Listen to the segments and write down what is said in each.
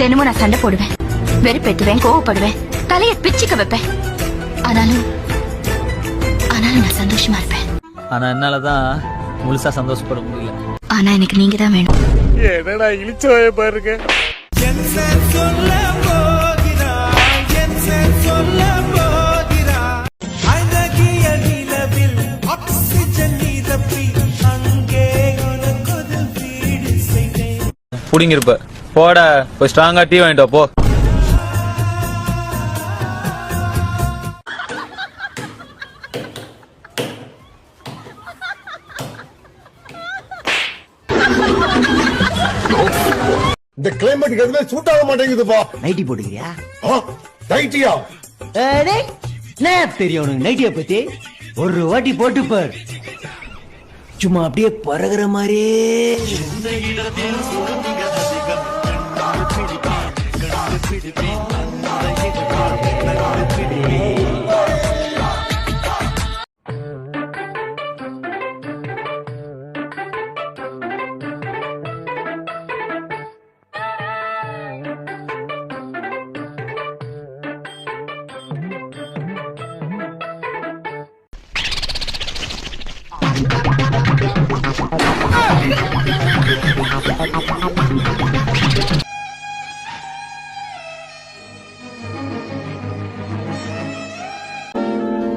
தினமும் நான் சண்டை போடுவேன், வெறுப்பேத்துவேன், கோவப்படுவேன், தலையை பிச்சுக்க வைப்பேன். ஆனாலும் நான் சந்தோஷமா இருப்பேன். ஆனா என்னாலதான் முழுசா சந்தோஷப்பட முடியல. ஆனா எனக்கு நீங்க தான் வேணும். என்னடா இழிச்சோய பாருங்க. புடிங்கிருப்ப போட போய் ஸ்ட்ராங்கா டீ வாங்கிட்டு போ. இந்த கிளைமேட்டுக்கு எதுவுமே சூட் ஆக மாட்டேங்குதுப்பா. நைட்டி போட்டுக்கிறியா? நைட்டியா? என்ன தெரியும் உனக்கு நைட்டிய பத்தி? ஒரு வாட்டி போட்டு பார், சும்மா அப்படியே பறகுற மாதிரியே.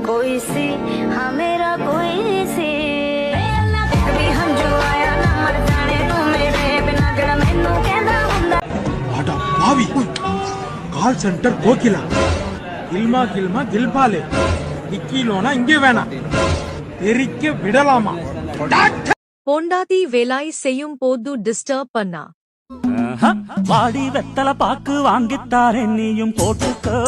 कोई सी हाँ मेरा कोई सी कभी हम जो आया ना मर जाने तू मेरे बिना गड़ा मैनू कहंदा हुंदा அட பாவி, கால் சென்டர் கோகிலா, கில்மா கில்மா தில்பாலே, நிக்கிலோனா இங்கே வேணாம், தெரிக்க விடலாமா? பொண்டாட்டி வேலை செய்யும் போது டிஸ்டர்ப் பண்ணா. வாடி வெத்தல பாக்கு வாங்கித்தாரே நீயும் போட்டுக்கோ.